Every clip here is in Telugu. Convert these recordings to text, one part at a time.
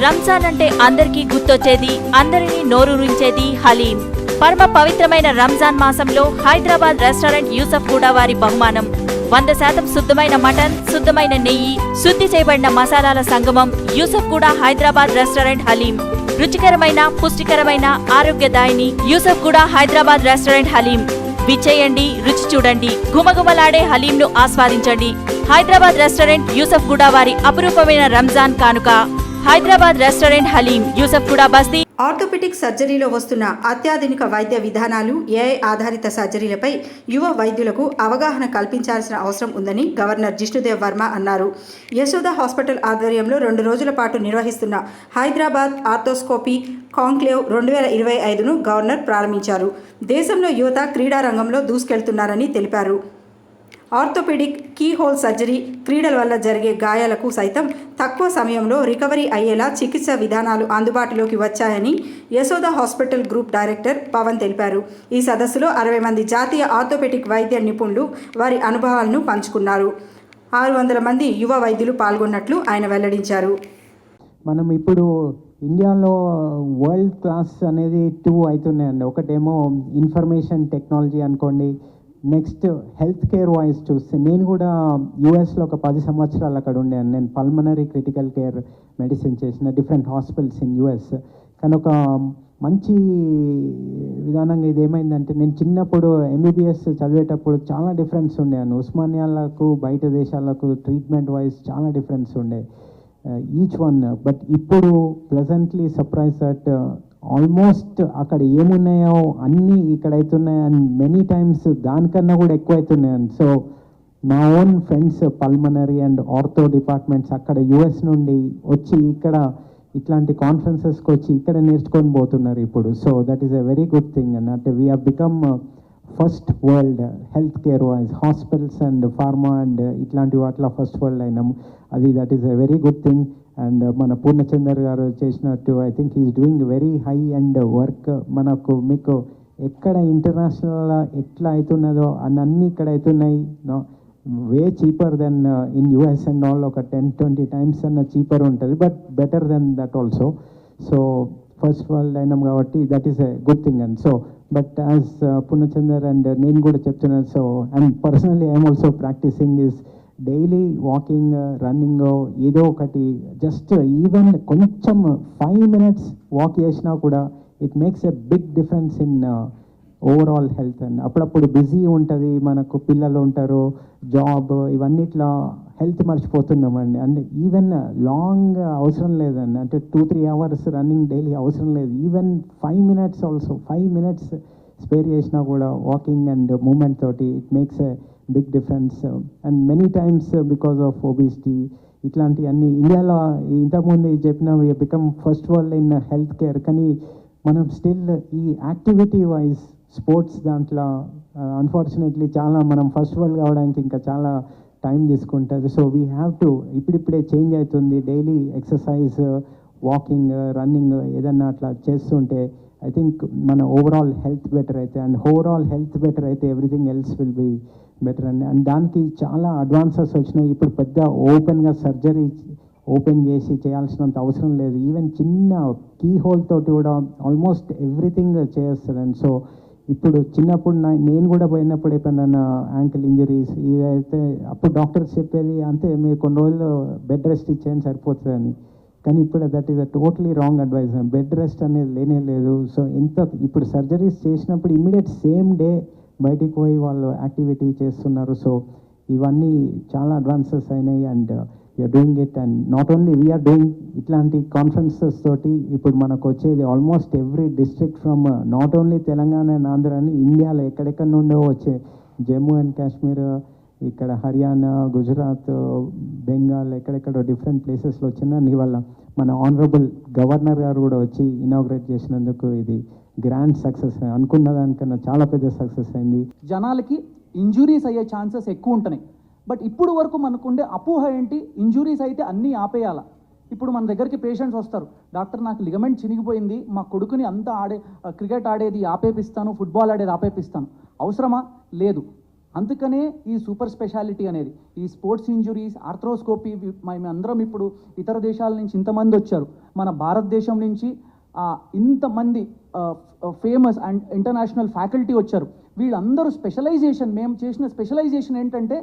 రంజాన్ అంటే అందరికీ గుర్తొచ్చేది, అందరినీ నోరూరించేది హలీం. పరమ పవిత్రమైన రంజాన్ మాసంలో హైదరాబాద్ రెస్టారెంట్ యూసఫ్ గూడ వారి బహుమానం 100% శుద్ధమైన మటన్, శుద్ధమైన నెయ్యి, శుద్ధి చేయబడిన మసాలాల సంగమం. యూసఫ్ గూడ హైదరాబాద్ రెస్టారెంట్ హలీం. రుచికరమైన, పుష్టికరమైన, ఆరోగ్యదాయిని యూసఫ్ గూడ హైదరాబాద్ రెస్టారెంట్ హలీం. విచ్చేయండి, రుచి చూడండి, గుమగుమలాడే హలీంను ఆస్వాదించండి. హైదరాబాద్ రెస్టారెంట్ యూసఫ్ గూడ వారి అపురూపమైన రంజాన్ కానుక. హైదరాబాద్ రెస్టారెంట్ హలీం, యూసఫ్ గూడ బస్తీ. ఆర్థోపెటిక్ సర్జరీలో వస్తున్న అత్యాధునిక వైద్య విధానాలు, ఏఐ ఆధారిత సర్జరీలపై యువ వైద్యులకు అవగాహన కల్పించాల్సిన అవసరం ఉందని గవర్నర్ జిష్ణుదేవ్ వర్మ అన్నారు. యశోద హాస్పిటల్ ఆధ్వర్యంలో 2 రోజుల పాటు నిర్వహిస్తున్న హైదరాబాద్ ఆర్థోస్కోపీ కాంక్లేవ్ 2025ను గవర్నర్ ప్రారంభించారు. దేశంలో యువత క్రీడా రంగంలో దూసుకెళ్తున్నారని తెలిపారు. ఆర్థోపెడిక్, కీహోల్ సర్జరీ, క్రీడల వల్ల జరిగే గాయాలకు సైతం తక్కువ సమయంలో రికవరీ అయ్యేలా చికిత్స విధానాలు అందుబాటులోకి వచ్చాయని Yashoda hospital group director Pavan తెలిపారు. ఈ సదస్సులో 60 మంది జాతీయ ఆర్థోపెడిక్ వైద్య నిపుణులు వారి అనుభవాలను పంచుకున్నారు. 600 మంది యువ వైద్యులు పాల్గొన్నట్లు ఆయన వెల్లడించారు. మనం ఇప్పుడు ఇండియాలో వరల్డ్ క్లాస్ అనేది 2 అవుతున్నాయండి. ఒకటేమో ఇన్ఫర్మేషన్ టెక్నాలజీ అనుకోండి, నెక్స్ట్ హెల్త్ కేర్ వైజ్ చూస్తే నేను కూడా యూఎస్లో ఒక 10 సంవత్సరాలు అక్కడ ఉండాను. నేను పల్మనరీ క్రిటికల్ కేర్ మెడిసిన్ చేసిన డిఫరెంట్ హాస్పిటల్స్ ఇన్ యూఎస్. కానీ ఒక మంచి విధానంగా ఇది ఏమైందంటే, నేను చిన్నప్పుడు ఎంబీబీఎస్ చదివేటప్పుడు చాలా డిఫరెన్స్ ఉండేను. ఉస్మానియాలకు బయట దేశాలకు ట్రీట్మెంట్ వైజ్ చాలా డిఫరెన్స్ ఉండే ఈచ్ వన్. బట్ ఇప్పుడు ప్లెజెంట్లీ సర్ప్రైజ్ దట్ ఆల్మోస్ట్ అక్కడ ఏమున్నాయో అన్నీ ఇక్కడ అవుతున్నాయి అండ్ మెనీ టైమ్స్ దానికన్నా కూడా ఎక్కువ అవుతున్నాయి. సో మా own friends pulmonary and ortho departments అక్కడ యుఎస్ నుండి వచ్చి ఇక్కడ ఇట్లాంటి కాన్ఫరెన్సెస్కి వచ్చి ఇక్కడ నేర్చుకొని పోతున్నారు ఇప్పుడు. So that is a very good thing. And అంటే we have become first world health care wise hospitals and pharma and ఇట్లాంటి వాటిలో ఫస్ట్ వరల్డ్ అయినాము. అది that is a very good thing. And మన పూర్ణచందర్ గారు చేసినట్టు I think he is doing very high and work. మీకు ఎక్కడ ఇంటర్నేషనల్ ఎట్లా అవుతున్నదో అన్నీ ఇక్కడ అవుతున్నాయి. Way cheaper than in US and all. ఒక 10-20 times అన్న చీపర్ ఉంటుంది, but better then that also. So first world అయినాం కాబట్టి that is a good thing. And so but as Purnachandar and నేను కూడా చెప్తున్నాను, so and personally I'm also practicing is daily walking, running, ఏదో ఒకటి జస్ట్ ఈవెన్ కొంచెం 5 minutes వాక్ చేసినా కూడా it makes a big difference in overall health. And అప్పుడప్పుడు బిజీ ఉంటుంది, మనకు పిల్లలు ఉంటారు, జాబ్, ఇవన్నిట్లో హెల్త్ మర్చిపోతున్నామండి. అండ్ ఈవెన్ లాంగ్ అవసరం లేదండి, అంటే 2-3 hours రన్నింగ్ డైలీ అవసరం లేదు. Even 5 minutes also 5 minutes spare చేసినా కూడా వాకింగ్ అండ్ మూమెంట్ తోటి it makes a big difference. And many times because of obesity ఇట్లాంటి అన్ని ఇండియాలో ఇంతకుముందు చెప్పిన we become first world in health care. కానీ మనం స్టిల్ ఈ యాక్టివిటీ వైజ్ స్పోర్ట్స్ దాంట్లో అన్ఫార్చునేట్లీ చాలా మనం ఫస్ట్ వరల్డ్ కావడానికి ఇంకా చాలా టైం తీసుకుంటుంది. సో వీ హ్యావ్ టు ఇప్పుడిప్పుడే చేంజ్ అవుతుంది. డైలీ ఎక్సర్సైజ్, వాకింగ్, రన్నింగ్ ఏదన్నా అట్లా చేస్తుంటే ఐ థింక్ మన ఓవరాల్ హెల్త్ బెటర్ అయితే, అండ్ ఓవరాల్ హెల్త్ బెటర్ అయితే everything else will be better అండి. అండ్ దానికి చాలా అడ్వాన్సెస్ వచ్చినాయి. ఇప్పుడు పెద్ద ఓపెన్గా సర్జరీ ఓపెన్ చేసి చేయాల్సినంత అవసరం లేదు. ఈవెన్ చిన్న కీ హోల్ తోటి కూడా ఆల్మోస్ట్ ఎవ్రీథింగ్ చేస్తుంది. అండ్ సో ఇప్పుడు చిన్నప్పుడు నేను కూడా పోయినప్పుడు ఎప్పుడైనా యాంకిల్ ఇంజరీస్ ఇదైతే అప్పుడు డాక్టర్స్ చెప్పేది అంతే, మీరు కొన్ని రోజులు బెడ్ రెస్ట్ ఇచ్చేయని సరిపోతుందని. కానీ ఇప్పుడు that is a totally wrong advice. Bed rest అనేది లేనే లేదు. సో ఇప్పుడు సర్జరీస్ చేసినప్పుడు ఇమ్మీడియట్ సేమ్ డే బయటికి పోయి వాళ్ళు యాక్టివిటీ చేస్తున్నారు. సో ఇవన్నీ చాలా అడ్వాన్సెస్ అయినాయి and you're doing it. And not only we're doing ఇట్లాంటి కాన్ఫరెన్సెస్ తోటి ఇప్పుడు మనకు వచ్చేది almost every district from not only Telangana and Andhra అని ఇండియాలో ఎక్కడెక్కడ నుండో వచ్చే జమ్మూ అండ్ కాశ్మీర్, ఇక్కడ హర్యానా, గుజరాత్, బెంగాల్, ఎక్కడెక్కడో డిఫరెంట్ ప్లేసెస్లో వచ్చిన ఇవాళ మన ఆనరబుల్ గవర్నర్ గారు కూడా వచ్చి ఇనాగ్రేట్ చేసినందుకు ఇది గ్రాండ్ సక్సెస్. అనుకున్న దానికన్నా చాలా పెద్ద సక్సెస్ అయింది. జనాలకి ఇంజురీస్ అయ్యే ఛాన్సెస్ ఎక్కువ ఉంటున్నాయి. బట్ ఇప్పుడు వరకు మనకుండే అపోహ ఏంటి, ఇంజురీస్ అయితే అన్నీ ఆపేయాలా. ఇప్పుడు మన దగ్గరికి పేషెంట్స్ వస్తారు, డాక్టర్ నాకు లిగమెంట్ చినిగిపోయింది, మా కొడుకుని అంతా క్రికెట్ ఆడేది ఆపేపిస్తాను, ఫుట్బాల్ ఆడేది ఆపేపిస్తాను. అవసరమా? లేదు. అందుకనే ఈ సూపర్ స్పెషాలిటీ అనేది, ఈ స్పోర్ట్స్ ఇంజురీస్, ఆర్థ్రోస్కోపీ, మేమందరం ఇప్పుడు ఇతర దేశాల నుంచి ఇంతమంది వచ్చారు, మన భారతదేశం నుంచి ఇంతమంది ఫేమస్ అండ్ ఇంటర్నేషనల్ ఫ్యాకల్టీ వచ్చారు. వీళ్ళందరూ స్పెషలైజేషన్, మేము చేసిన స్పెషలైజేషన్ ఏంటంటే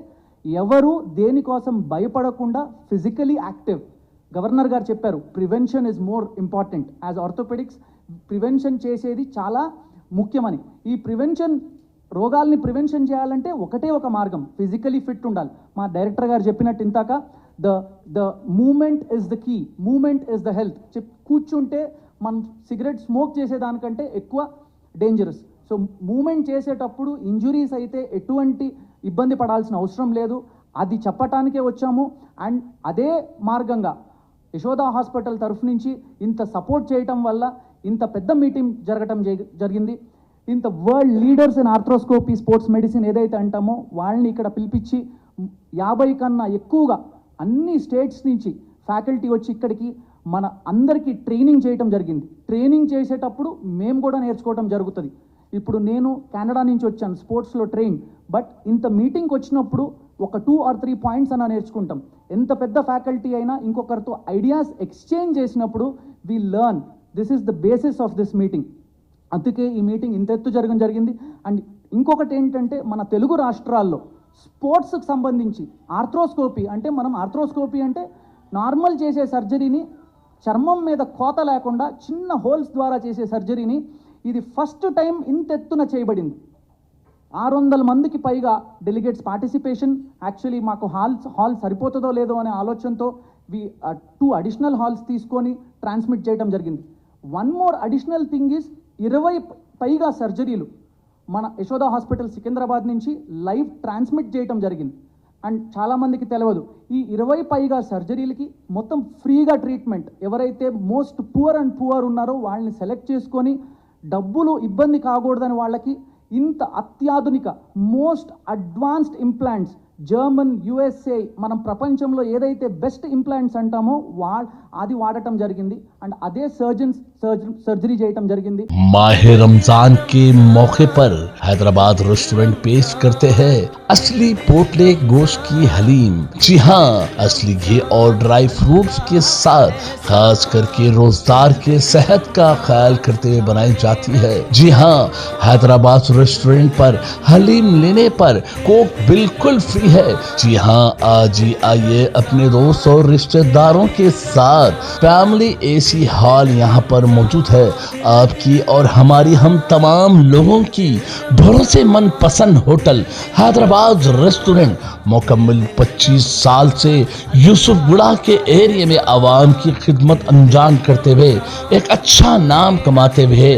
ఎవరు దేనికోసం భయపడకుండా ఫిజికలీ యాక్టివ్. గవర్నర్ గారు చెప్పారు prevention is more important. As orthopaedics prevention చేసేది చాలా ముఖ్యమని. ఈ రోగాల్ని ప్రివెన్షన్ చేయాలంటే ఒకటే ఒక మార్గం, ఫిజికలీ ఫిట్ ఉండాలి. మా డైరెక్టర్ గారు చెప్పినట్టు ఇంతాక the movement is the key, movement is the health. కూర్చుంటే మనం సిగరెట్ స్మోక్ చేసేదానికంటే ఎక్కువ డేంజరస్. సో మూమెంట్ చేసేటప్పుడు ఇంజురీస్ అయితే ఎటువంటి ఇబ్బంది పడాల్సిన అవసరం లేదు, అది చెప్పటానికే వచ్చాము. అండ్ అదే మార్గంగా యశోదా హాస్పిటల్ తరఫు నుంచి ఇంత సపోర్ట్ చేయటం వల్ల ఇంత పెద్ద మీటింగ్ జరగటం జరిగింది. ఇంత world leaders in arthroscopy, sports medicine ఏదైతే అంటామో వాళ్ళని ఇక్కడ పిలిపించి 50 కన్నా ఎక్కువగా అన్ని స్టేట్స్ నుంచి ఫ్యాకల్టీ వచ్చి ఇక్కడికి మన అందరికీ ట్రైనింగ్ చేయటం జరిగింది. ట్రైనింగ్ చేసేటప్పుడు మేము కూడా నేర్చుకోవటం జరుగుతుంది. ఇప్పుడు నేను కెనడా నుంచి వచ్చాను, స్పోర్ట్స్లో ట్రైన్. బట్ ఇంత మీటింగ్కి వచ్చినప్పుడు ఒక 2 or 3 పాయింట్స్ అన్న నేర్చుకుంటాం. ఎంత పెద్ద ఫ్యాకల్టీ అయినా ఇంకొకరితో ఐడియాస్ ఎక్స్చేంజ్ చేసినప్పుడు we learn. This is the basis of this meeting. అందుకే ఈ మీటింగ్ ఇంత ఎత్తు జరిగింది. అండ్ ఇంకొకటి ఏంటంటే మన తెలుగు రాష్ట్రాల్లో స్పోర్ట్స్కి సంబంధించి ఆర్థ్రోస్కోపీ అంటే నార్మల్ చేసే సర్జరీని, చర్మం మీద కోత లేకుండా చిన్న హోల్స్ ద్వారా చేసే సర్జరీని ఇది ఫస్ట్ టైం ఇంత ఎత్తున చేయబడింది. 600 మందికి పైగా డెలిగేట్స్ పార్టిసిపేషన్. యాక్చువల్లీ మాకు హాల్ సరిపోతుందో లేదో అనే ఆలోచనతో 2 అడిషనల్ హాల్స్ తీసుకొని ట్రాన్స్మిట్ చేయడం జరిగింది. 1 more అడిషనల్ థింగ్ ఈజ్ 20 పైగా సర్జరీలు మన యశోదా హాస్పిటల్ సికింద్రాబాద్ నుంచి లైవ్ ట్రాన్స్మిట్ చేయడం జరిగింది. అండ్ చాలామందికి తెలియదు, ఈ 20 పైగా సర్జరీలకి మొత్తం ఫ్రీగా ట్రీట్మెంట్. ఎవరైతే మోస్ట్ పూర్ ఉన్నారో వాళ్ళని సెలెక్ట్ చేసుకొని డబ్బులు ఇబ్బంది కాకూడదని వాళ్ళకి ఇంత అత్యాధునిక most advanced implants, German, USA, మనం ప్రపంచంలో ఏదైతే బెస్ట్ ఇంప్లాంట్స్ అంటామో అది వాడటం జరిగింది. అండ్ అదే सर्जरी చేయటం జరిగింది. माहे रमजान के मौके पर हैदराबाद रेस्टोरेंट पेश करते हैं असली पोटले गोश्त की हलीम। जी हाँ, असली घी और ड्राई फ्रूट्स के साथ खास करके रोजदार के सेहत का ख्याल करते हुए बनाई जाती है। जी हाँ, हैदराबाद रेस्टोरेंट पर हलीम लेने पर कोक बिल्कुल फ्री है। जी हाँ, आज ही आइए अपने दोस्त और रिश्तेदारों के साथ। फैमिली AC हॉल यहाँ पर मौजूद है। आपकी और हमारी, हम तमाम लोगों की भरोसेमंद पसंद होटल हैदराबाद रेस्टोरेंट मुकम्मल 25 साल से यूसुफगुड़ा के एरिया में आवाम की खिदमत अंजाम करते हुए एक अच्छा नाम कमाते हुए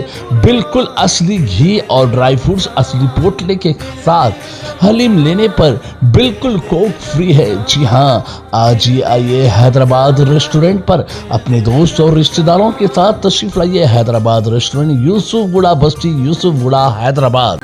बिल्कुल असली घी और ड्राई फ्रूट्स असली पोटले के साथ हलीम लेने पर बिल्कुल कोक फ्री है। जी हाँ, आज ही आइए हैदराबाद रेस्टोरेंट पर अपने दोस्त और रिश्तेदारों के साथ तशरीफ लाइए। हैदराबाद रेस्टोरेंट, यूसुफगुड़ा बस्ती, यूसुफगुड़ा, हैदराबाद।